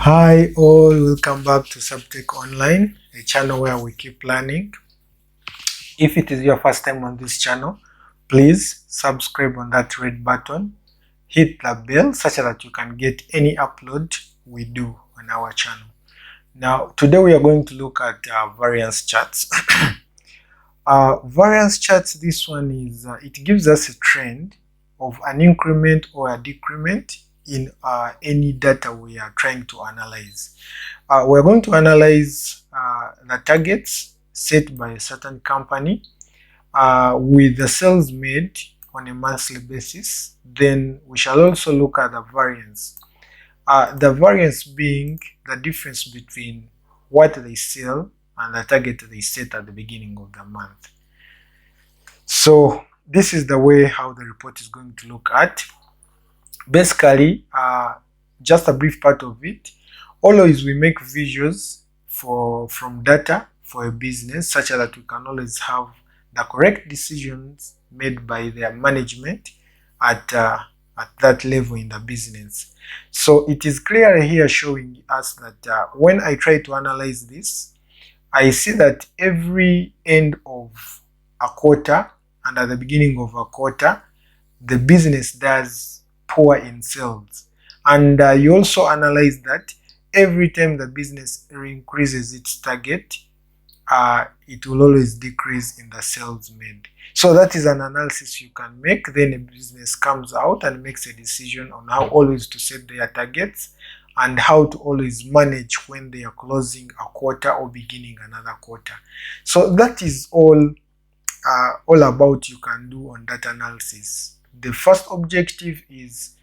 Hi all, welcome back to Subtech Online, a channel where we keep learning. If it is your first time on this channel, please subscribe on that red button, hit the bell such that you can get any upload we do on our channel. Now, today we are going to look at variance charts. Variance charts, this one is, it gives us a trend of an increment or a decrement in any data we are trying to analyze. We're going to analyze the targets set by a certain company with the sales made on a monthly basis. Then we shall also look at the variance. The variance being the difference between what they sell and the target they set at the beginning of the month. So this is the way how the report is going to look at. Basically, just a brief part of it. Always we make visuals from data for a business such that we can always have the correct decisions made by their management at that level in the business. So it is clear here showing us that when I try to analyze this, I see that every end of a quarter and at the beginning of a quarter, the business does poor in sales. And you also analyze that every time the business increases its target, it will always decrease in the sales made. So that is an analysis you can make. Then a business comes out and makes a decision on how always to set their targets and how to always manage when they are closing a quarter or beginning another quarter. So that is all about you can do on data analysis. The first objective is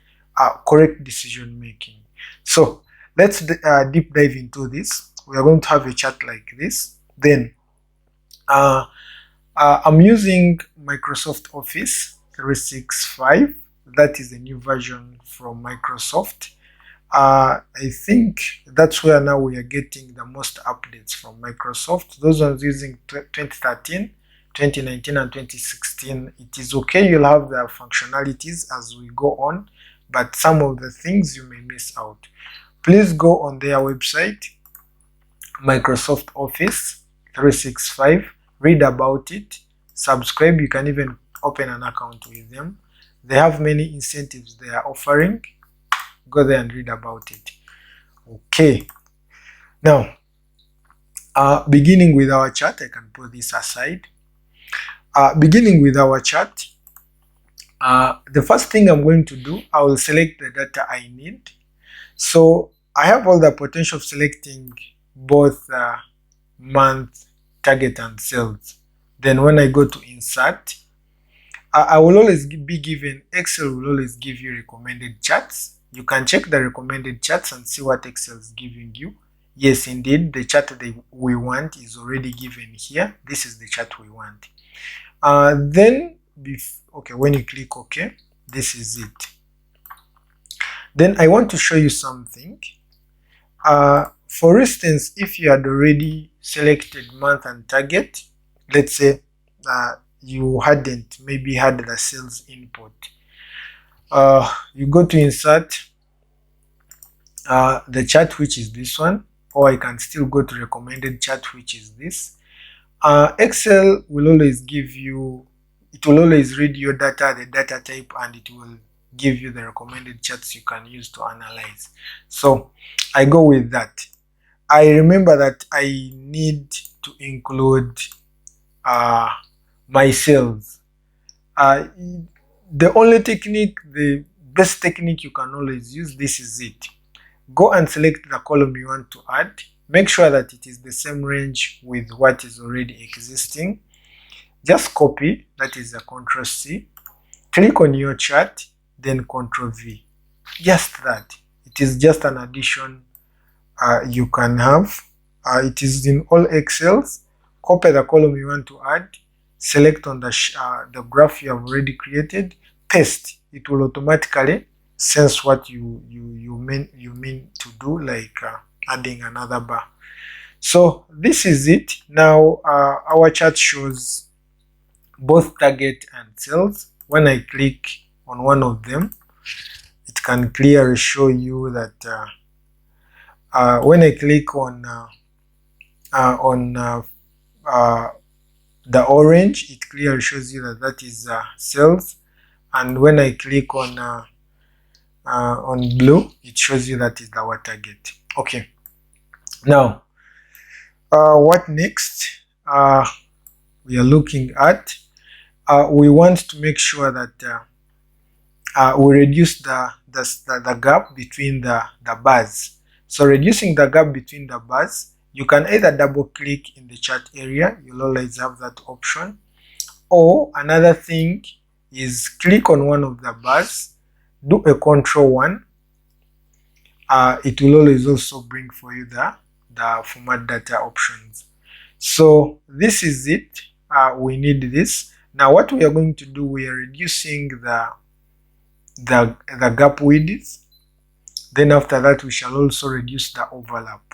correct decision making. So let's deep dive into this. We are going to have a chart like this. Then I'm using Microsoft Office 365. That is a new version from Microsoft. I think that's where now we are getting the most updates from Microsoft. Those ones using 2013, 2019 and 2016, it is okay, you'll have the functionalities as we go on, but some of the things you may miss out. Please go on their website, Microsoft Office 365, read about it, subscribe. You can even open an account with them. They have many incentives they are offering. Go there and read about it. Okay, now beginning with our chart, I can put this aside. Beginning with our chart, the first thing I'm going to do, I will select the data I need. So I have all the potential of selecting both month, target and sales. Then when I go to insert, I will always be given, Excel will always give you recommended charts. You can check the recommended charts and see what Excel is giving you. Yes, indeed, the chart that we want is already given here. This is the chart we want. Then, when you click OK, this is it. Then I want to show you something. For instance, if you had already selected month and target, let's say you hadn't maybe had the sales input. You go to insert the chart, which is this one, or I can still go to recommended chart, which is this. Excel will always give you, it will always read your data, the data type, and it will give you the recommended charts you can use to analyze. So I go with that. I remember that I need to include my sales. The only technique, the best technique you can always use, this is it. Go and select the column you want to add. Make sure that it is the same range with what is already existing. Just copy, that is a Ctrl C. Click on your chart, then Ctrl V. Just that. It is just an addition you can have. It is in all Excels. Copy the column you want to add. Select on the graph you have already created. Paste. It will automatically sense what you mean to do, like adding another bar. So this is it. Now our chart shows both target and sales. When I click on one of them, it can clearly show you that when I click on the orange, it clearly shows you that that is cells, and when I click on blue, it shows you that is our target. Okay, now what next? We are looking at, we want to make sure that we reduce the gap between the bars. So reducing the gap between the bars, you can either double click in the chart area, you'll always have that option, or another thing is click on one of the bars, do a Control-1. It will always also bring for you the format data options. So this is it. We need this. Now what we are going to do, we are reducing the gap width. Then after that, we shall also reduce the overlap.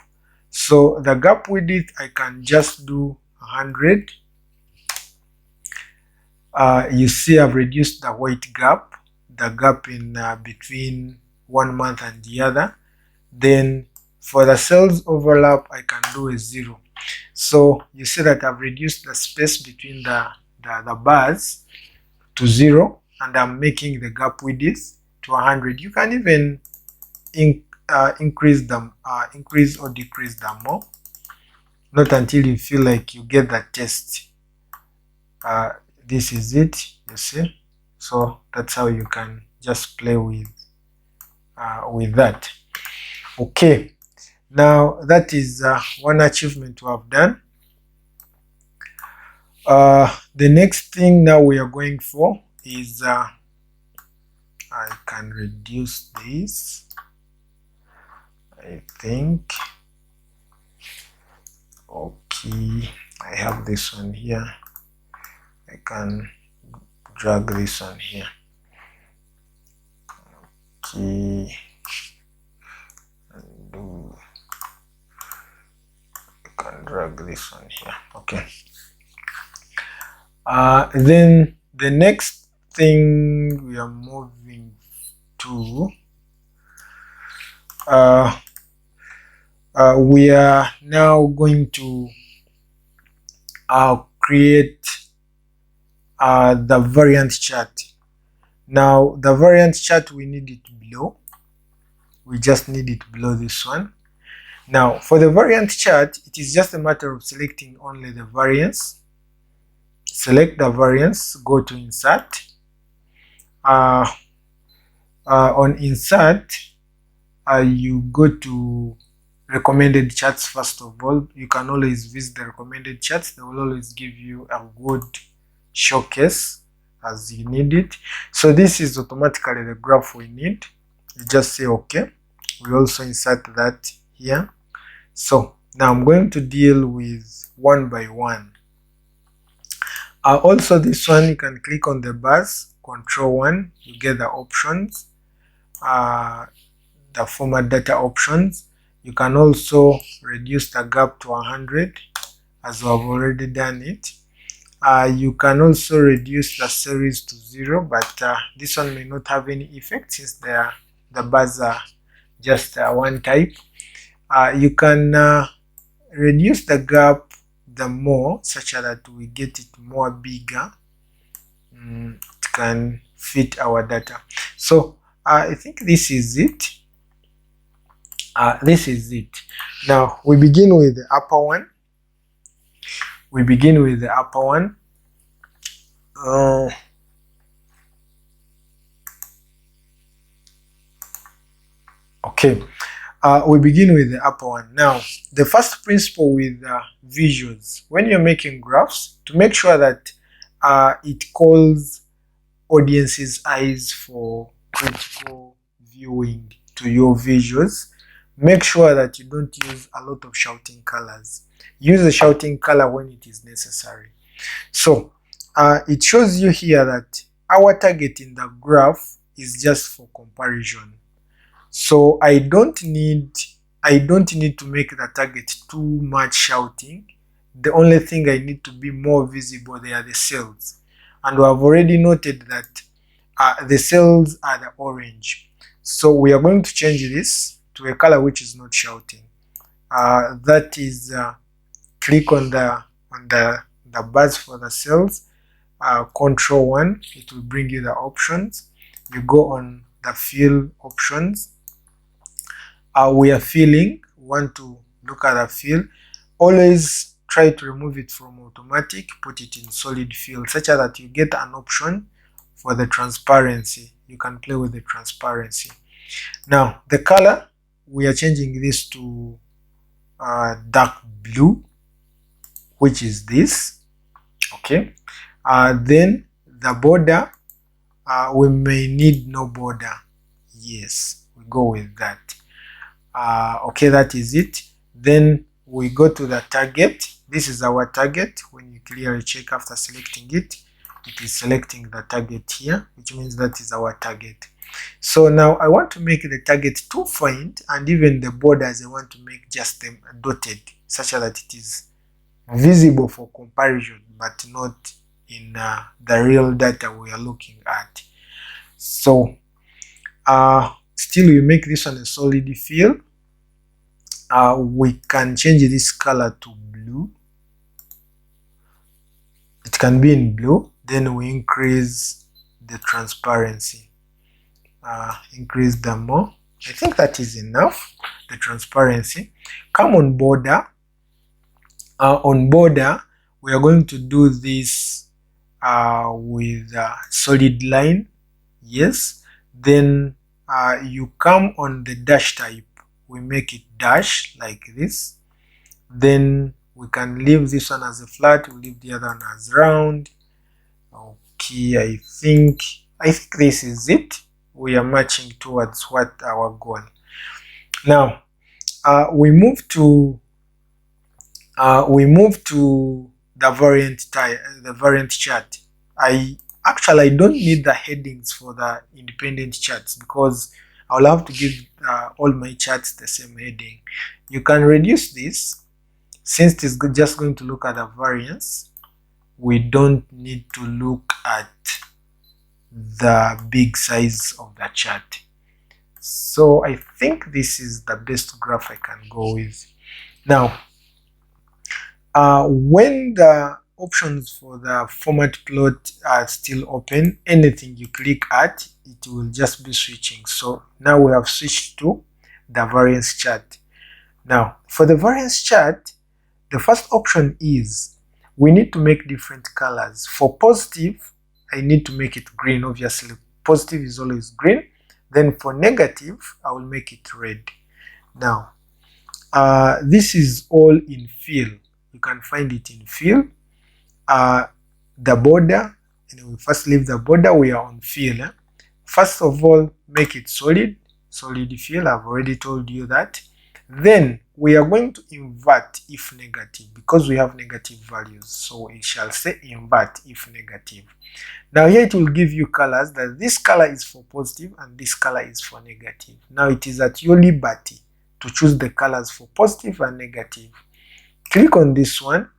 So the gap width, I can just do 100. You see I've reduced the white gap, the gap in between 1 month and the other. Then for the cells overlap, I can do a 0. So you see that I've reduced the space between the bars to 0, and I'm making the gap width to 100. You can even increase or decrease them more, not until you feel like you get the test. This is it, you see. So that's how you can just play with that. Okay, now that is one achievement we have done. The next thing now we are going for is I can reduce this, I think. Okay, I have this one here. I can drag this one here. Okay, and I can drag this one here. Okay. Then the next thing we are moving to, we are now going to create the variance chart. Now the variance chart, we need it below. We just need it below this one. Now for the variance chart, it is just a matter of selecting only the variance. Select the variance, go to insert. On insert, you go to recommended charts. First of all, you can always visit the recommended charts. They will always give you a good showcase as you need it. So this is automatically the graph we need. You just say okay. We also insert that here. So now I'm going to deal with one by one. Also this one, you can click on the bars, Control-1, you get the options, the format data options. You can also reduce the gap to 100, as we have already done it. You can also reduce the series to 0, but this one may not have any effect since the bars are just one type. You can reduce the gap the more, such that we get it more bigger. It can fit our data. So I think this is it. This is it. Now we begin with the upper one. Okay. We begin with the upper one. Now, the first principle with visuals, when you're making graphs, to make sure that it calls audience's eyes for critical viewing to your visuals, make sure that you don't use a lot of shouting colors. Use a shouting color when it is necessary. So, it shows you here that our target in the graph is just for comparison. So I don't need to make the target too much shouting. The only thing I need to be more visible, they are the cells. And we have already noted that the cells are the orange. So we are going to change this to a color which is not shouting. That is, click on the bars for the cells, control 1, it will bring you the options. You go on the fill options. We are filling, want to look at the fill. Always try to remove it from automatic, put it in solid fill, such that you get an option for the transparency. You can play with the transparency. Now the color, we are changing this to dark blue, which is this. Okay. Then the border, we may need no border. Yes, we go with that. Okay, that is it. Then we go to the target. This is our target. When you clearly check after selecting it, it is selecting the target here, which means that is our target. So now I want to make the target to find, and even the borders I want to make just them dotted, such that it is visible for comparison, but not in the real data we are looking at. So still we make this one a solid fill. We can change this color to blue. It can be in blue. Then we increase the transparency. Increase the more. I think that is enough, the transparency. Come on border. On border, we are going to do this with solid line. Yes. Then you come on the dash type. We make it dash like this. Then we can leave this one as a flat. We leave the other one as round. Okay, I think this is it. We are marching towards what our goal. Now we move to the variant chart. I don't need the headings for the independent charts, because I'll have to give all my charts the same heading. You can reduce this, since it's just going to look at the variance. We don't need to look at the big size of the chart. So I think this is the best graph I can go with. Now, when the options for the format plot are still open, anything you click at, it will just be switching. So now we have switched to the variance chart. Now for the variance chart, the first option is we need to make different colors. For positive, I need to make it green. Obviously positive is always green. Then for negative, I will make it red. Now this is all in fill. You can find it in fill. The border, and we first leave the border. We are on fill. First of all, make it solid fill. I've already told you that. Then we are going to invert if negative, because we have negative values. So it shall say invert if negative. Now here it will give you colors, that this color is for positive and this color is for negative. Now it is at your liberty to choose the colors for positive and negative. Click on this one.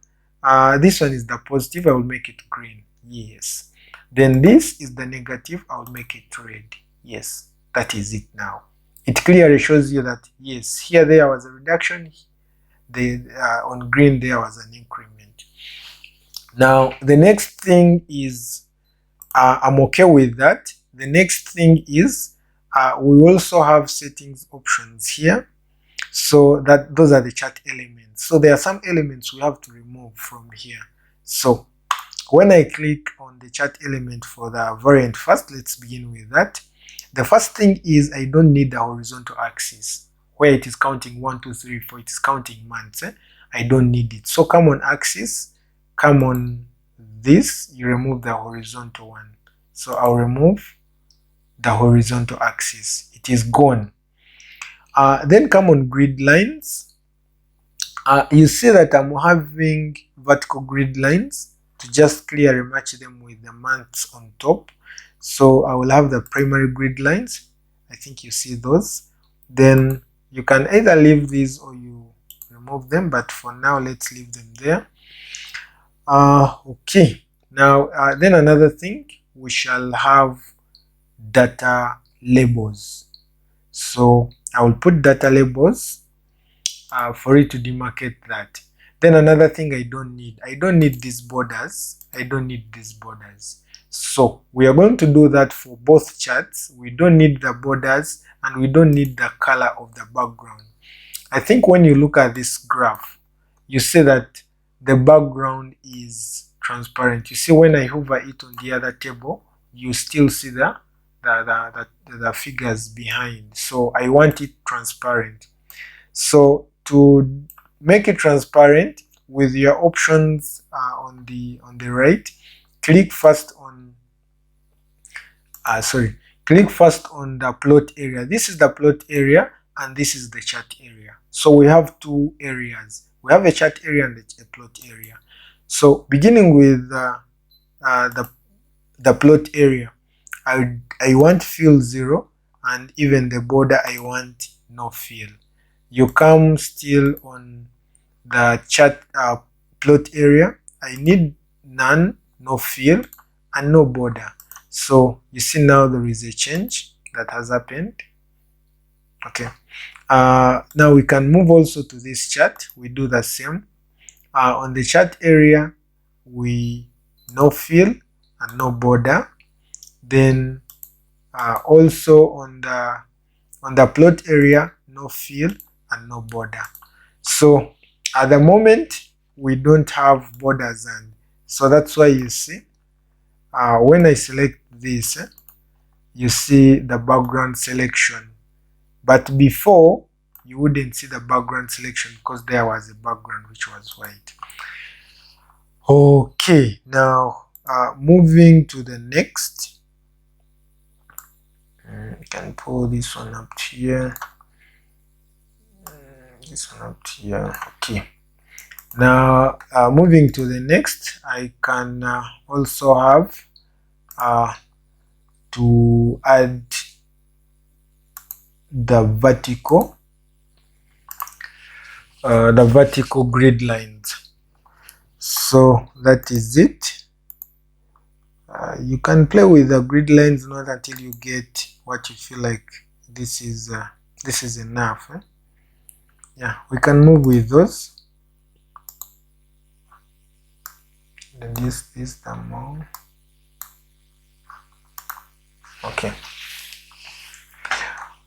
This one is the positive. I will make it green. Yes. Then this is the negative. I will make it red. Yes. That is it now. It clearly shows you that yes, here there was a reduction. On green there was an increment. Now the next thing is, I'm okay with that. The next thing is, we also have settings options here. So that those are the chart elements. So there are some elements we have to remove from here. So when I click on the chart element for the variant first, let's begin with that. The first thing is, I don't need the horizontal axis where it is counting 1, 2, 3, 4. It is counting months. I don't need it. So come on axis, come on this, you remove the horizontal one. So I'll remove the horizontal axis. It is gone. Then come on grid lines. You see that I'm having vertical grid lines to just clearly match them with the months on top. So I will have the primary grid lines. I think you see those. Then you can either leave these or you remove them, but for now let's leave them there. Okay. Now then another thing, we shall have data labels. So I will put data labels for it to demarcate that. Then another thing I don't need these borders. So we are going to do that for both charts. We don't need the borders and we don't need the color of the background. I think when you look at this graph, you see that the background is transparent. You see when I hover it on the other table, you still see the figures behind. So I want it transparent. So to make it transparent, with your options on the right, click first on the plot area. This is the plot area and this is the chart area. So we have two areas. We have a chart area and a plot area. So beginning with the plot area, I want fill 0, and even the border I want no fill. You come still on the chart plot area, I need none, no fill, and no border. So you see now there is a change that has happened. Okay. Now we can move also to this chart. We do the same. On the chart area, we no fill and no border. Then also on the plot area, no fill and no border. So at the moment we don't have borders, and so that's why you see when I select this, you see the background selection, but before you wouldn't see the background selection because there was a background which was white. Okay, now moving to the next. You can pull this one up here, this one up here. Okay, now moving to the next, I can also have to add the vertical grid lines. So that is it. You can play with the grid lines, not until you get what you feel like this is enough. Yeah, we can move with those. Reduce this the more. Okay.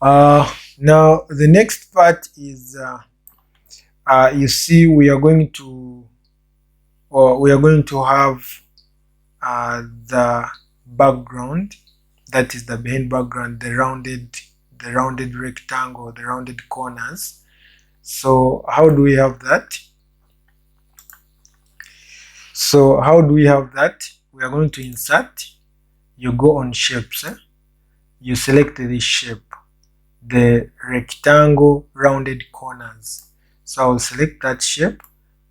Now the next part is you see we are going to have the background, that is the behind background, the rounded rectangle, the rounded corners. So how do we have that? We are going to insert. You go on shapes, you select this shape, the rectangle rounded corners. So I'll select that shape,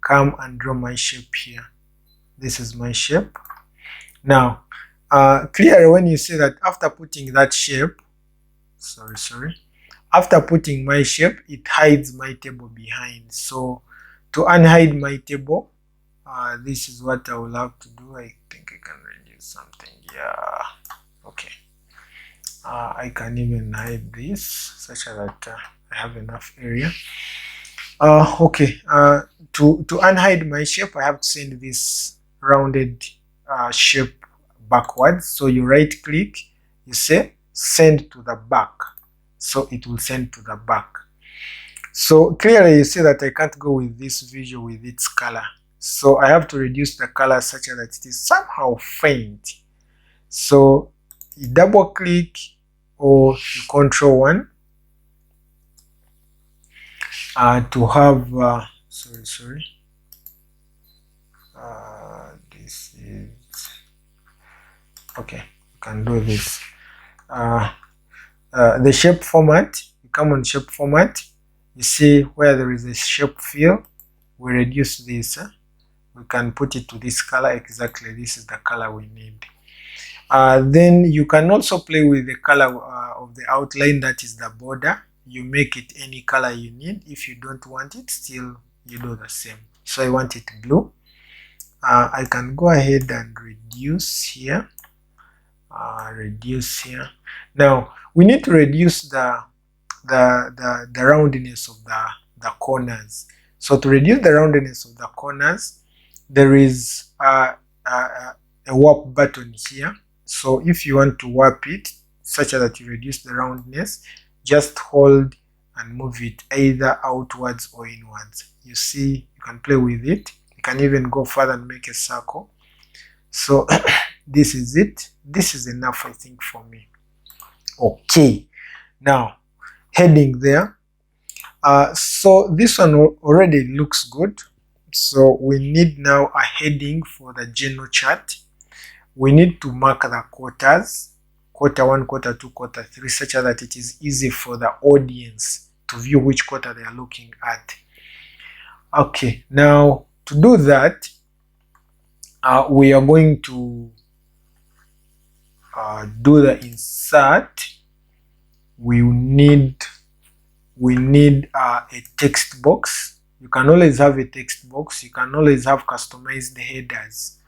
come and draw my shape here. This is my shape. Now clearly when you see that after putting that shape, after putting my shape, it hides my table behind. So to unhide my table, this is what I will have to do. I think I can reduce something. Yeah, okay. I can even hide this such that I have enough area. Okay, to unhide my shape, I have to send this rounded shape backwards. So you right click, you say send to the back, so it will send to the back. So clearly you see that I can't go with this visual with its color, so I have to reduce the color such that it is somehow faint. So you double click or you control 1 to have this is okay. You can do this. The shape format, you come on shape format, you see where there is a shape fill, we reduce this. We can put it to this color. Exactly, this is the color we need. Then you can also play with the color of the outline, that is the border. You make it any color you need. If you don't want it, still you do the same. So I want it blue. I can go ahead and reduce here. Now we need to reduce the the roundness of the corners. So to reduce the roundness of the corners, there is a warp button here. So if you want to warp it such that you reduce the roundness, just hold and move it either outwards or inwards. You see, you can play with it. You can even go further and make a circle. So this is it. This is enough, I think, for me. Okay, now heading there. So this one already looks good. So we need now a heading for the general chart. We need to mark the quarters, quarter 1, quarter 2, quarter 3, such that it is easy for the audience to view which quarter they are looking at. Okay, now to do that, we are going to do the insert. We need a text box. You can always have a text box. You can always have customized headers.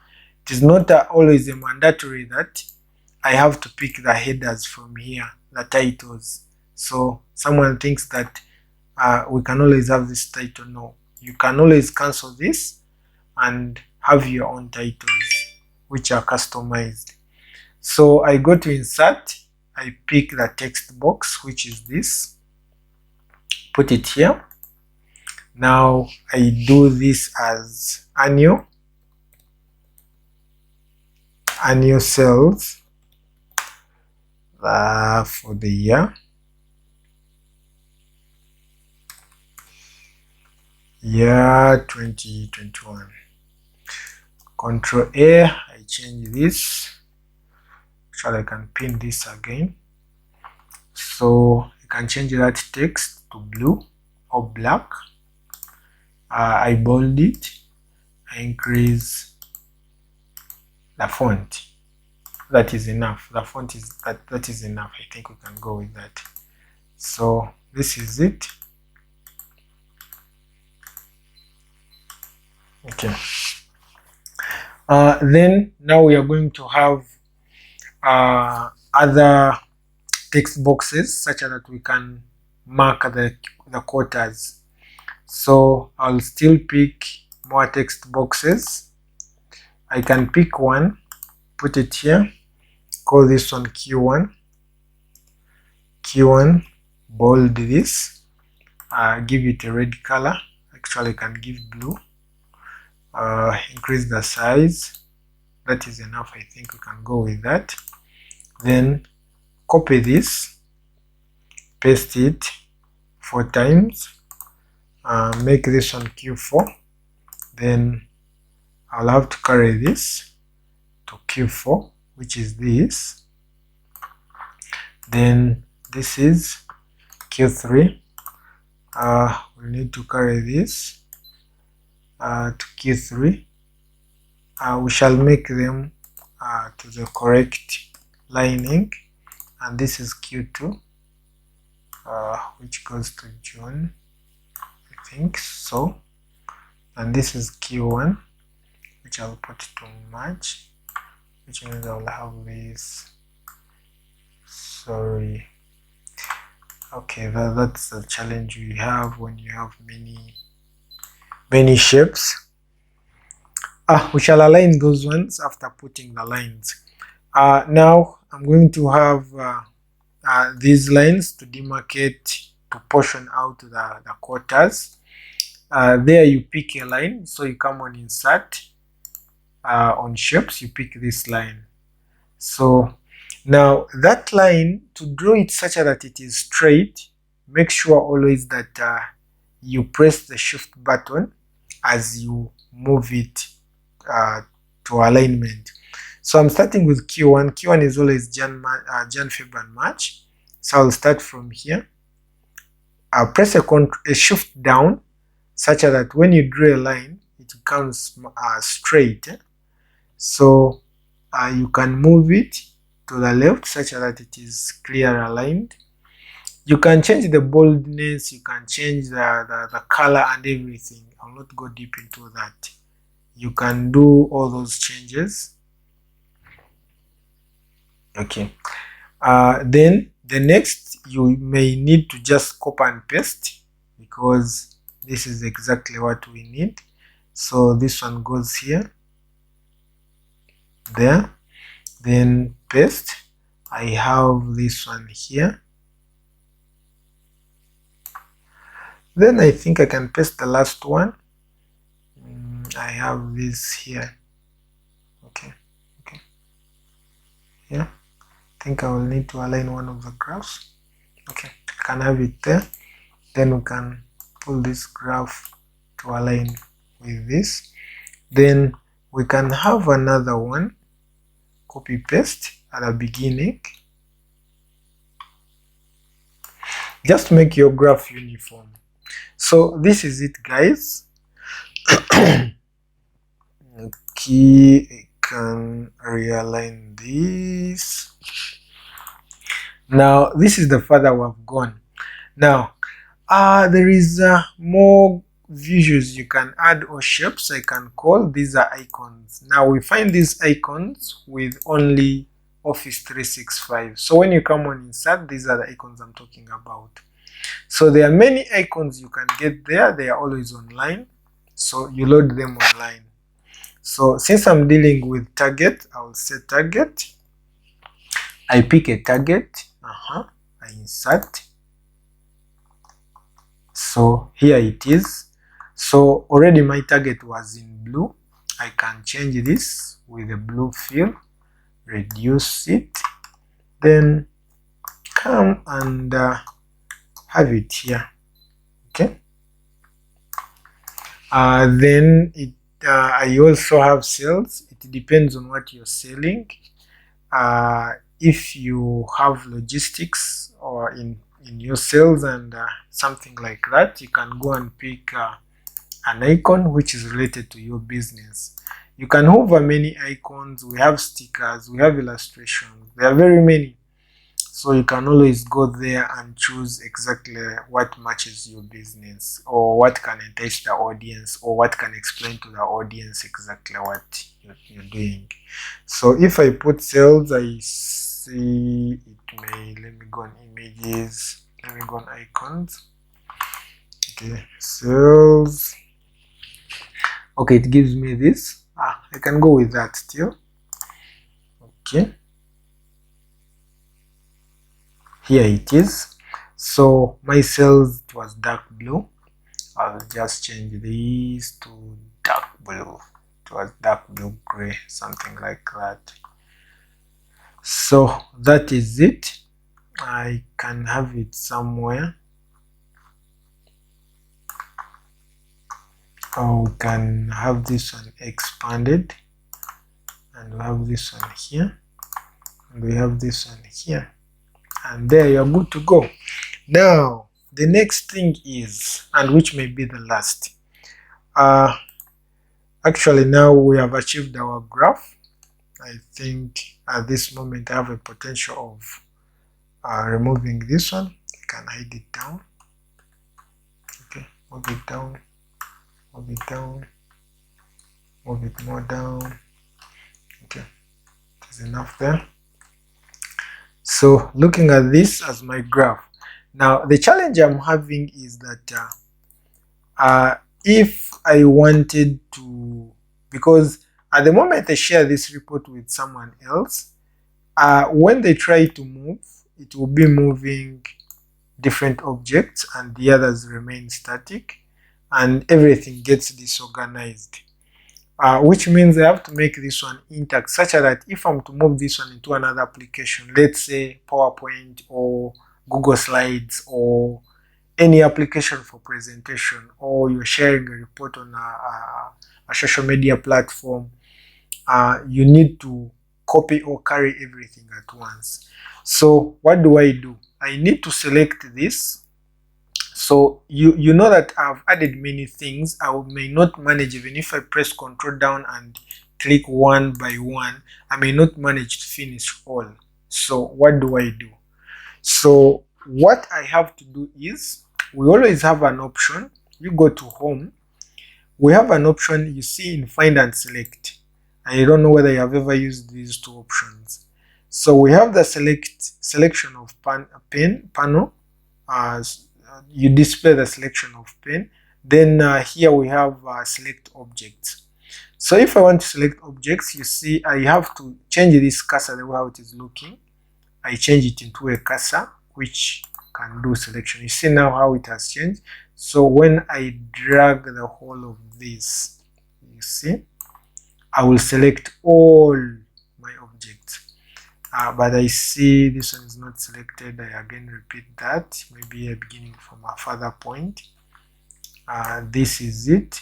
It is not always a mandatory that I have to pick the headers from here, the titles. So someone thinks that we can always have this title. No, you can always cancel this and have your own titles which are customized. So I go to insert, I pick the text box, which is this, put it here. Now I do this as annual sales for the year 2021. Control A, I change this. Actually, I can pin this again. So you can change that text to blue or black. I bold it. I increase the font. That is enough. The font is that is enough. I think we can go with that. So this is it. Okay. Then now we are going to have other text boxes such that we can mark the quarters. So I'll still pick more text boxes. I can pick one, put it here, call this one Q1, bold this, give it a red color. Actually I can give blue, increase the size. That is enough. I think we can go with that. Then copy this, paste it 4 times, make this one Q4. Then I'll have to carry this to Q4, which is this. Then this is Q3. We need to carry this to Q3. We shall make them to the correct lining, and this is Q2, which goes to June, I think so. And this is Q1, which I'll put to March, which means I'll have this. Sorry. Okay, that's the challenge we have when you have many shapes. We shall align those ones after putting the lines. Now I'm going to have these lines to demarcate, to portion out the quarters. There you pick a line, so you come on insert, on shapes, you pick this line. So now that line, to draw it such that it is straight, make sure always that you press the shift button as you move it to alignment. So I'm starting with Q1. Q1 is always Jan, February, and March. So I'll start from here. I'll press a shift down such that when you draw a line, it becomes straight. So you can move it to the left such that it is clear aligned. You can change the boldness, you can change the color and everything. I'll not go deep into that. You can do all those changes. Okay. Then The next, you may need to just copy and paste because this is exactly what we need. So this one goes here, there, then paste. I have this one here. Then I think I can paste the last one. I have this here. Okay. Yeah, I think I will need to align one of the graphs. Okay, I can have it there. Then we can pull this graph to align with this. Then we can have another one, copy paste at the beginning. Just make your graph uniform. So this is it, guys. Okay, I can realign this. Now this is the further we've gone. Now there is more visuals you can add, or shapes I can call. These are icons. Now we find these icons with only Office 365. So when you come on insert, these are the icons I'm talking about. So there are many icons you can get there. They are always online, so you load them online. So since I'm dealing with target, I will say target. I pick a target, I insert. So here it is. So already my target was in blue. I can change this with a blue fill, reduce it, then come and have it here. Okay. Then I also have sales. It depends on what you're selling. If you have logistics or in your sales and something like that, you can go and pick an icon which is related to your business. You can hover many icons. We have stickers, we have illustrations, there are very many. So you can always go there and choose exactly what matches your business, or what can entice the audience, or what can explain to the audience exactly what you're doing. So if I put sales, I see it may, let me go on images, let me go on icons. Okay, sales. Okay, it gives me this. I can go with that still. Okay. Here it is. So my cells, it was dark blue. I'll just change this to dark blue. It was dark blue gray, something like that. So that is it. I can have it somewhere, or we can have this one expanded, and we have this one here, and we have this one here, and there you're good to go. Now the next thing is, and which may be the last, actually now we have achieved our graph. I think at this moment I have a potential of removing this one. I can hide it down. Okay, move it down, move it down, move it more down. Okay, there's enough there. So looking at this as my graph, now the challenge I'm having is that if I wanted to, because at the moment I share this report with someone else, when they try to move, it will be moving different objects and the others remain static, and everything gets disorganized. Which means I have to make this one intact, such that if I'm to move this one into another application, let's say PowerPoint or Google Slides or any application for presentation, or you're sharing a report on a social media platform, you need to copy or carry everything at once. So what do? I need to select this. So you know that I've added many things. I may not manage, even if I press Control down and click one by one, I may not manage to finish all. So what do? So what I have to do is, we always have an option. You go to home, we have an option you see in find and select. I don't know whether you have ever used these two options. So we have the selection of panel. You display the selection of pen. Then here we have select objects. So if I want to select objects, you see I have to change this cursor the way how it is looking. I change it into a cursor which can do selection. You see now how it has changed. So when I drag the whole of this, you see, I will select all my objects. But I see this one is not selected. I again repeat that, maybe beginning from a further point. This is it.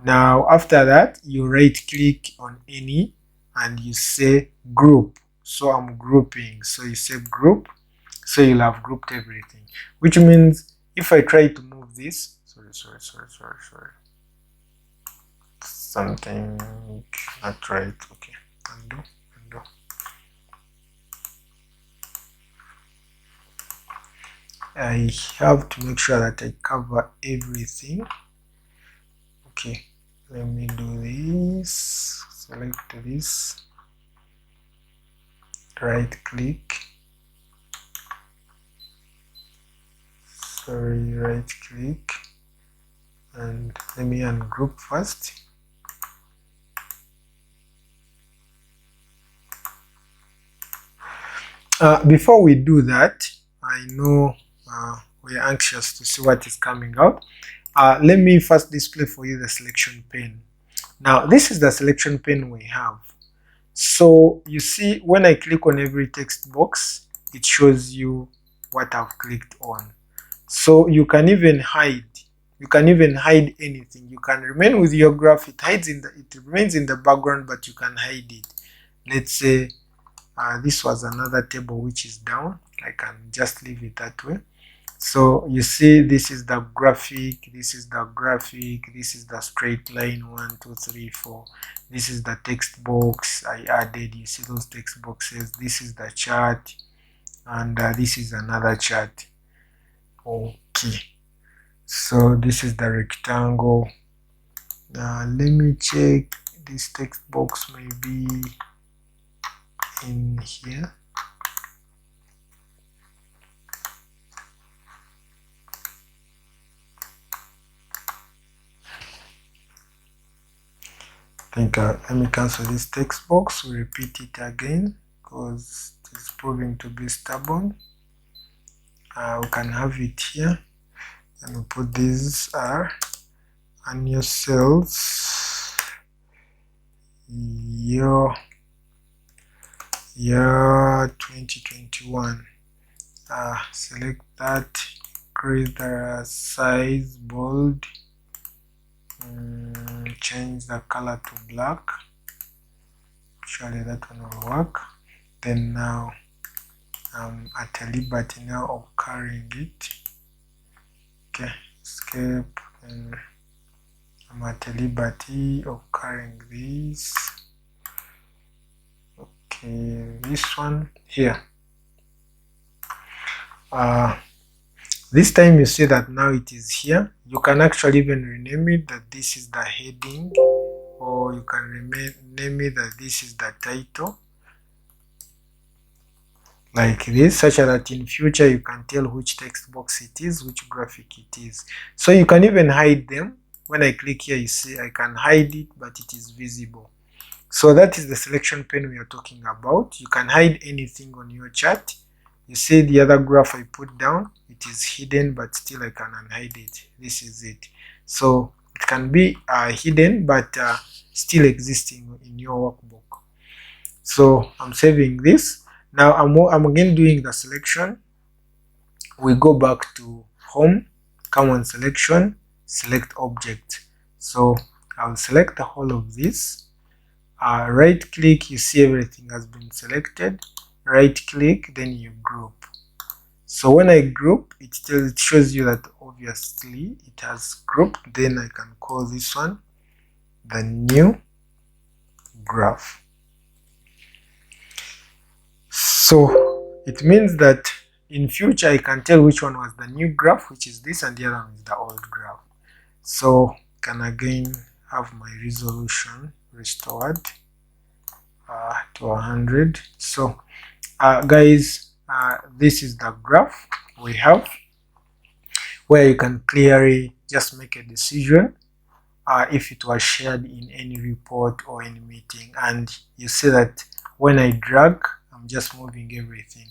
Now after that, you right click on any and you say group. So I'm grouping, so you say group, so you'll have grouped everything, which means if I try to move this, sorry, something not right. Okay, undo. I have to make sure that I cover everything. Okay, let me do this. Select this, right click, right click, and let me ungroup first. Before we do that, I know we're anxious to see what is coming out. Let me first display for you the selection pane. Now this is the selection pane we have. So you see when I click on every text box, it shows you what I've clicked on. So you can even hide. You can even hide anything. You can remain with your graph. It remains in the background, but you can hide it. Let's say this was another table which is down. I can just leave it that way. So you see, this is the graphic, this is the graphic, this is the straight line 1, 2, 3, 4. This is the text box I added. You see those text boxes. This is the chart, and this is another chart. Okay, so this is the rectangle. Let me check. This text box may be in here. Let me cancel this text box. We repeat it again because it is proving to be stubborn. We can have it here, and we put these annual sales year 2021. Select that, increase the size, bold, change the color to black. Surely that one will work. Then now I'm at a liberty now of carrying it. Okay, escape, and I'm at a liberty of carrying this. Okay, this one here. This time you see that now it is here. You can actually even rename it that this is the heading, or you can name it that this is the title, like this, such that in future you can tell which text box it is, which graphic it is. So you can even hide them. When I click here, you see I can hide it, but it is visible. So that is the selection pane we are talking about. You can hide anything on your chart. You see the other graph I put down, it is hidden, but still I can unhide it. This is it. So it can be hidden, but still existing in your workbook. So I'm saving this. Now I'm again doing the selection. We go back to home, come on selection, select object. So I'll select the whole of this. Right click, you see everything has been selected. Right click, then you group. So when I group, it shows you that obviously it has grouped. Then I can call this one the new graph. So it means that in future I can tell which one was the new graph, which is this, and the other one is the old graph. So can again have my resolution restored to 100. So Guys, this is the graph we have, where you can clearly just make a decision if it was shared in any report or any meeting. And you see that when I drag, I'm just moving everything,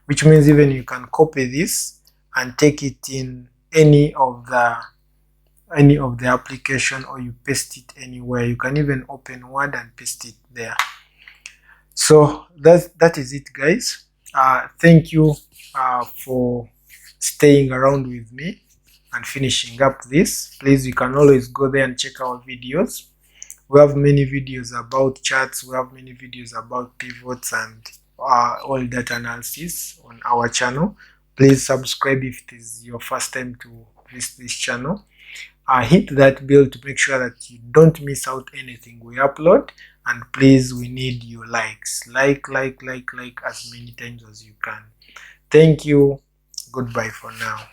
which means even you can copy this and take it in any of the application, or you paste it anywhere. You can even open Word and paste it there. So that is it, guys. Thank you for staying around with me and finishing up this. Please, you can always go there and check our videos. We have many videos about charts, we have many videos about pivots and all data analysis on our channel. Please subscribe if it is your first time to visit this channel. Hit that bell to make sure that you don't miss out anything we upload. And please, we need your likes. Like as many times as you can. Thank you. Goodbye for now.